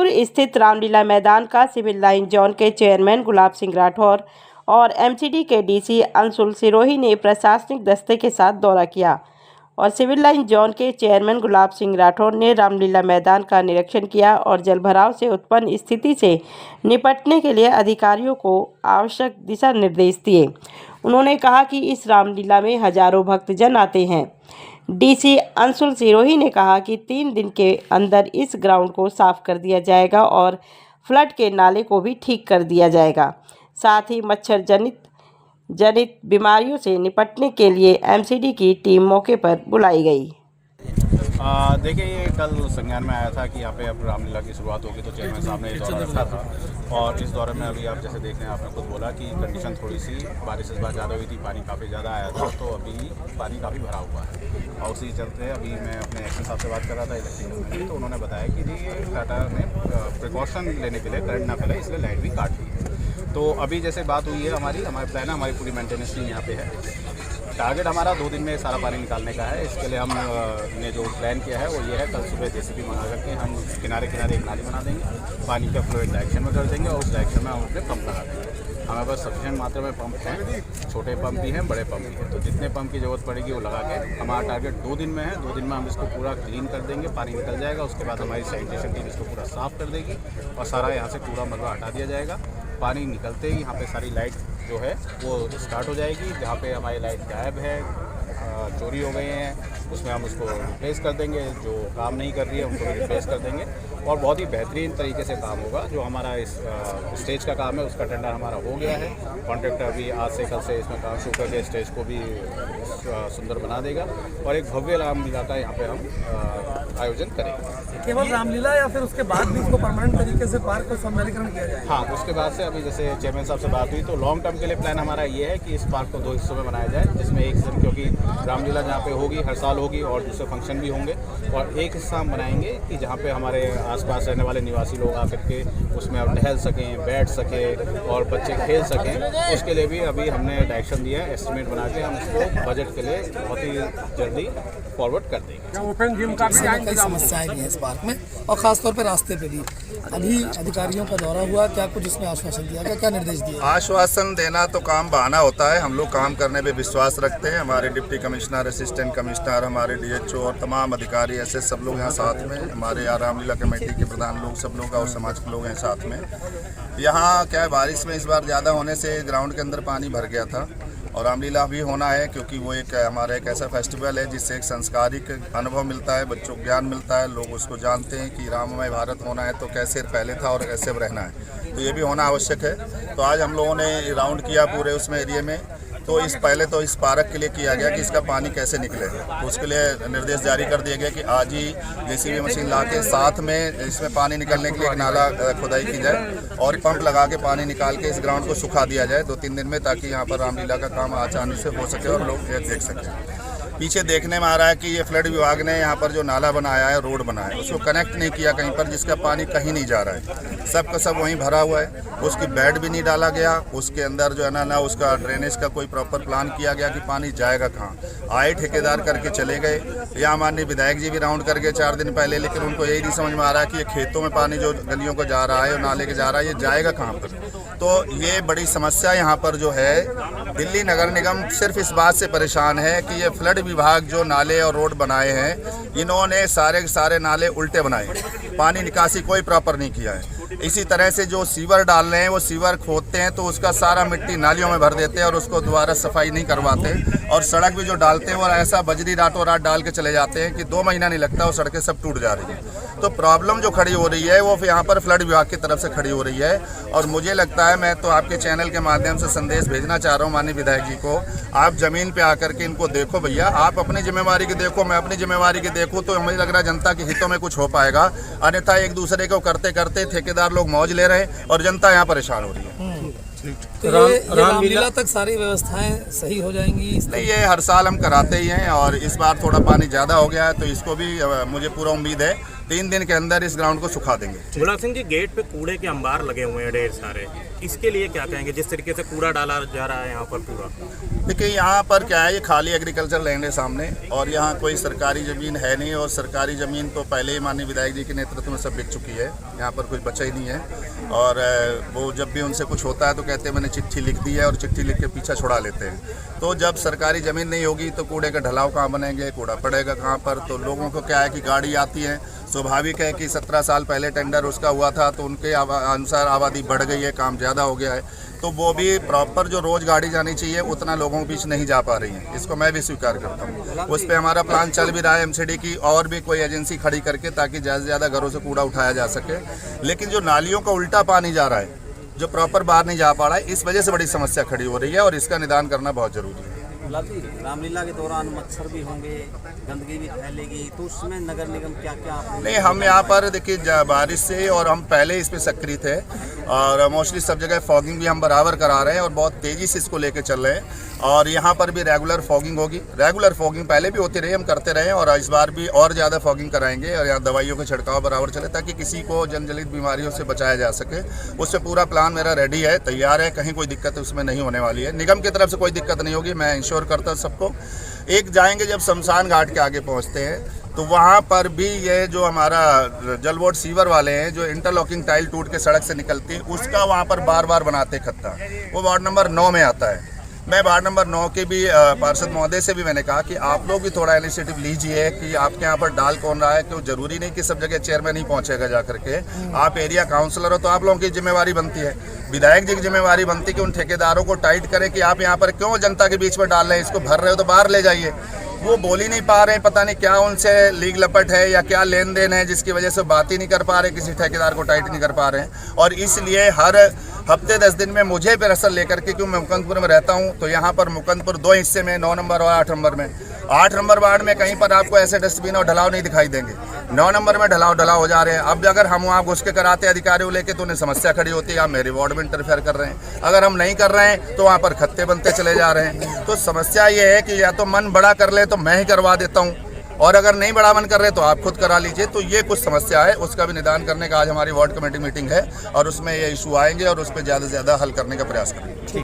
जमालपुर स्थित रामलीला मैदान का सिविल लाइन जोन के चेयरमैन गुलाब सिंह राठौर और एमसीडी के डीसी अंशुल सिरोही ने प्रशासनिक दस्ते के साथ दौरा किया और सिविल लाइन जोन के चेयरमैन गुलाब सिंह राठौर ने रामलीला मैदान का निरीक्षण किया और जलभराव से उत्पन्न स्थिति से निपटने के लिए अधिकारियों को आवश्यक दिशा निर्देश दिए। उन्होंने कहा कि इस रामलीला में हजारों भक्तजन आते हैं। डीसी अंशुल सिरोही ने कहा कि 3 दिन के अंदर इस ग्राउंड को साफ कर दिया जाएगा और फ्लड के नाले को भी ठीक कर दिया जाएगा। साथ ही मच्छर जनित बीमारियों से निपटने के लिए एमसीडी की टीम मौके पर बुलाई गई। देखिए, ये कल संज्ञान में आया था कि यहाँ पे अब रामलीला की शुरुआत होगी, तो चेयरमैन साहब ने ये दौरा रखा था और इस दौरे में अभी आप जैसे देख रहे हैं, आपने खुद बोला कि कंडीशन थोड़ी सी बारिश इस बार ज़्यादा हुई थी, पानी काफ़ी ज़्यादा आया था, तो अभी पानी काफ़ी भरा हुआ है और उसी चलते अभी मैं अपने एक्शन साहब से बात कर रहा था इलेक्ट्रिक, तो उन्होंने बताया कि जी ये टाटा ने प्रिकॉशन लेने के लिए करंट ना फैले इसलिए लाइट भी काट दी है। तो अभी जैसे बात हुई है, हमारे प्लान है, हमारी पूरी मेंटेनेंस टीम यहाँ पे है। टारगेट हमारा 2 दिन में सारा पानी निकालने का है। इसके लिए हमने जो प्लान किया है वो ये है, कल सुबह जेसीबी मंगा करके हम किनारे एक नाली बना देंगे, पानी का फ्लो एक डायरेक्शन में कर देंगे और उस डायरेक्शन में हम अपने पंप लगा देंगे। हमारे पास सफिशिएंट मात्रा में पंप हैं, छोटे पंप भी हैं, बड़े पंप भी हैं, तो जितने पंप की ज़रूरत पड़ेगी वो लगा के हमारा टारगेट 2 दिन में है। 2 दिन में हम इसको पूरा क्लीन कर देंगे, पानी निकल जाएगा। उसके बाद हमारी सैनिटेशन टीम इसको पूरा साफ़ कर देगी और सारा यहाँ से कूड़ा मलबा हटा दिया जाएगा। पानी निकलते ही यहाँ पे सारी लाइट जो है वो स्टार्ट हो जाएगी। जहाँ पे हमारी लाइट गायब है, चोरी हो गए हैं, उसमें हम उसको रिप्लेस कर देंगे। जो काम नहीं कर रही है उनको भी रिप्लेस कर देंगे और बहुत ही बेहतरीन तरीके से काम होगा। जो हमारा इस स्टेज का काम है उसका टेंडर हमारा हो गया है। कॉन्ट्रैक्टर अभी आज से कल से इसमें काम शुरू करके स्टेज को भी सुंदर बना देगा और एक भव्य रामलीला का यहाँ पे हम आयोजन करेंगे। केवल रामलीला या फिर उसके बाद भी इसको परमानेंट तरीके से पार्क को सौंदर्यीकरण किया जाए? हाँ, उसके बाद से अभी जैसे चेयरमैन साहब से बात हुई तो लॉन्ग टर्म के लिए प्लान हमारा ये है कि इस पार्क को 2 हिस्सों में बनाया जाए, जिसमें एक हिस्सा, क्योंकि रामलीला जहाँ पे होगी हर साल होगी और दूसरे फंक्शन भी होंगे, और एक हिस्सा हम बनाएंगे कि जहाँ पे हमारे आसपास रहने वाले निवासी लोग आकर के उसमें अब टहल सकें, बैठ सकें और बच्चे खेल सकें। उसके लिए भी अभी हमने डायरेक्शन दिया है, एस्टिमेट बना के हम उसको बजट के लिए बहुत ही जल्दी फॉरवर्ड कर देंगे। ओपन जिम का भी कई समस्याएं भी हैं इस पार्क में और खासतौर पर रास्ते पे भी। अभी अधिकारियों का दौरा हुआ, क्या कुछ इसमें आश्वासन दिया गया, क्या निर्देश दिया? आश्वासन देना तो काम बहाना होता है, हम लोग काम करने पे विश्वास रखते हैं। हमारे डिप्टी कमिश्नर, असिस्टेंट कमिश्नर, हमारे डीएचओ और तमाम अधिकारी ऐसे सब लोग यहाँ साथ में, हमारे यहाँ रामलीला कमेटी के प्रधान लोग सब लोग और समाज के लोग हैं साथ में। यहाँ क्या है, बारिश में इस बार ज़्यादा होने से ग्राउंड के अंदर पानी भर गया था और रामलीला भी होना है, क्योंकि वो एक हमारा एक ऐसा फेस्टिवल है जिससे एक संस्कारिक अनुभव मिलता है, बच्चों को ज्ञान मिलता है, लोग उसको जानते हैं कि राममय भारत होना है तो कैसे पहले था और कैसे अब रहना है, तो ये भी होना आवश्यक है। तो आज हम लोगों ने राउंड किया पूरे उसमें एरिया में, तो पहले तो इस पार्क के लिए किया गया कि इसका पानी कैसे निकले, तो उसके लिए निर्देश जारी कर दिया गया कि आज ही जेसीबी मशीन ला के साथ में इसमें पानी निकलने के लिए एक नाला खुदाई की जाए और पंप लगा के पानी निकाल के इस ग्राउंड को सुखा दिया जाए 2-3 दिन में, ताकि यहाँ पर रामलीला का काम आसानी से हो सके और लोग ये देख सकें। पीछे देखने में आ रहा है कि ये फ्लड विभाग ने यहाँ पर जो नाला बनाया है, रोड बनाया है, उसको कनेक्ट नहीं किया कहीं पर, जिसका पानी कहीं नहीं जा रहा है, सब का सब वहीं भरा हुआ है। उसकी बेड भी नहीं डाला गया, उसके अंदर जो है ना उसका ड्रेनेज का कोई प्रॉपर प्लान किया गया कि पानी जाएगा कहाँ। आए ठेकेदार करके चले गए, या माननीय विधायक जी भी राउंड करके 4 दिन पहले, लेकिन उनको यही नहीं समझ में आ रहा है कि ये खेतों में पानी जो गलियों को जा रहा है और नाले के जा रहा है, ये जाएगा कहाँ पर। तो ये बड़ी समस्या यहाँ पर जो है, दिल्ली नगर निगम सिर्फ इस बात से परेशान है कि ये फ्लड विभाग जो नाले और रोड बनाए हैं, इन्होंने सारे के सारे नाले उल्टे बनाए, पानी निकासी कोई प्रॉपर नहीं किया है। इसी तरह से जो सीवर डाल रहे हैं, वो सीवर खोदते हैं तो उसका सारा मिट्टी नालियों में भर देते हैं और उसको दोबारा सफाई नहीं करवाते, और सड़क भी जो डालते हैं वो ऐसा बजरी रातों रात डाल के चले जाते हैं कि 2 महीना नहीं लगता, वो सड़कें सब टूट जा रही हैं। तो प्रॉब्लम जो खड़ी हो रही है वो यहाँ पर फ्लड विभाग की तरफ से खड़ी हो रही है, और मुझे लगता है, मैं तो आपके चैनल के माध्यम से संदेश भेजना चाह रहा हूँ माननीय विधायक जी को, आप ज़मीन पे आकर के इनको देखो भैया, आप अपनी जिम्मेवारी की देखो, मैं अपनी जिम्मेवारी की देखूँ, तो मुझे लग रहा है जनता के हितों में कुछ हो पाएगा। अन्यथा एक दूसरे को करते करते ठेकेदार लोग मौज ले रहे हैं और जनता यहाँ परेशान हो रही है। तो ये रामलीला तक सारी व्यवस्थाएं सही हो जाएंगी? नहीं, ये हर साल हम कराते ही हैं और इस बार थोड़ा पानी ज़्यादा हो गया है, तो इसको भी मुझे पूरा उम्मीद है 3 दिन के अंदर इस ग्राउंड को सुखा देंगे। गुलाब सिंह जी, गेट पे कूड़े के अंबार लगे हुए हैं ढेर सारे, इसके लिए क्या कहेंगे? जिस तरीके से कूड़ा डाला जा रहा है यहाँ पर पूरा। देखिए यहाँ पर क्या है, ये खाली एग्रीकल्चर लैंड है सामने, और यहाँ कोई सरकारी ज़मीन है नहीं, और सरकारी ज़मीन तो पहले ही माननीय विधायक जी के नेतृत्व में सब बिक चुकी है, यहाँ पर कुछ बचा ही नहीं है। और वो जब भी उनसे कुछ होता है तो कहते हैं मैंने चिट्ठी लिख दी है, और चिट्ठी लिख के पीछा छुड़ा लेते हैं। तो जब सरकारी ज़मीन नहीं होगी तो कूड़े का ढलाव कहाँ बनेंगे, कूड़ा पड़ेगा कहाँ पर? तो लोगों को क्या है कि गाड़ी आती है, स्वाभाविक है कि 17 साल पहले टेंडर उसका हुआ था तो उनके अनुसार आबादी बढ़ गई है, काम ज़्यादा हो गया है, तो वो भी प्रॉपर जो रोज़ गाड़ी जानी चाहिए उतना लोगों के बीच नहीं जा पा रही है। इसको मैं भी स्वीकार करता हूँ। उस पर हमारा प्लान चल भी रहा है एमसीडी की और भी कोई एजेंसी खड़ी करके, ताकि ज़्यादा से ज़्यादा घरों से कूड़ा उठाया जा सके। लेकिन जो नालियों का उल्टा पानी जा रहा है, जो प्रॉपर बाहर नहीं जा पा रहा है, इस वजह से बड़ी समस्या खड़ी हो रही है, और इसका निदान करना बहुत ज़रूरी है। रामलीला के दौरान मच्छर भी होंगे, गंदगी भी फैलेगी, तो उसमें नगर निगम क्या क्या? नहीं, हम यहाँ पर देखिए बारिश से, और हम पहले इस पे सक्रिय थे, और मोस्टली सब जगह फॉगिंग भी हम बराबर करा रहे हैं और बहुत तेज़ी से इसको लेके चल रहे हैं। और यहाँ पर भी रेगुलर फॉगिंग होगी, रेगुलर फॉगिंग पहले भी होती रही, हम करते रहे, और इस बार भी और ज़्यादा फॉगिंग कराएंगे, और यहाँ दवाइयों का छिड़काव बराबर चले ताकि किसी को जनजनित बीमारियों से बचाया जा सके। उससे पूरा प्लान मेरा रेडी है, तैयार है, कहीं कोई दिक्कत उसमें नहीं होने वाली है। निगम की तरफ से कोई दिक्कत नहीं होगी, मैं इंश्योर करता हूँ सबको। एक जाएंगे जब शमशान घाट के आगे पहुँचते हैं तो वहाँ पर भी ये जो हमारा जल बोर्ड सीवर वाले हैं, जो इंटरलॉकिंग टाइल टूट के सड़क से निकलती है, उसका वहाँ पर बार बार बनाते खत्ता, वो वार्ड नंबर 9 में आता है। मैं वार्ड नंबर 9 के भी पार्षद महोदय से भी मैंने कहा कि आप लोग भी थोड़ा इनिशिएटिव लीजिए कि आपके यहाँ पर डाल कौन रहा है, क्यों जरूरी नहीं कि सब जगह चेयरमैन ही पहुँचेगा जा करके। आप एरिया काउंसलर हो तो आप लोगों की जिम्मेवारी बनती है, विधायक जी की जिम्मेवारी बनती है कि उन ठेकेदारों को टाइट करें कि आप यहाँ पर क्यों जनता के बीच में डाल रहे हैं, इसको भर रहे हो तो बाहर ले जाइए। वो बोल ही नहीं पा रहे हैं, पता नहीं क्या उनसे लीग लपट है या क्या लेन देन है, जिसकी वजह से बात ही नहीं कर पा रहे, किसी ठेकेदार को टाइट नहीं कर पा रहे हैं। और इसलिए हर हफ्ते 10 दिन में मुझे प्रेशर लेकर के, क्यों मैं मुकंदपुर में रहता हूं, तो यहाँ पर मुकंदपुर 2 हिस्से में, 9 नंबर और 8 नंबर में। 8 नंबर वार्ड में कहीं पर आपको ऐसे डस्टबिन और ढलाव नहीं दिखाई देंगे, 9 नंबर में ढलाव हो जा रहे हैं। अब अगर हम वहाँ घुस के कराते अधिकारियों लेके तो उन्हें समस्या खड़ी होती है, आप मेरे वार्ड में इंटरफेयर कर रहे हैं। अगर हम नहीं कर रहे हैं तो वहाँ पर खत्ते बनते चले जा रहे हैं। तो समस्या ये है कि या तो मन बड़ा कर ले तो मैं ही करवा देता हूँ, और अगर नहीं बड़ा मन कर रहे तो आप खुद करा लीजिए। तो ये कुछ समस्या है, उसका भी निदान करने का आज हमारी वार्ड कमेटी मीटिंग है, और उसमें ये इशू आएंगे और उस पर ज़्यादा से ज़्यादा हल करने का प्रयास करेंगे।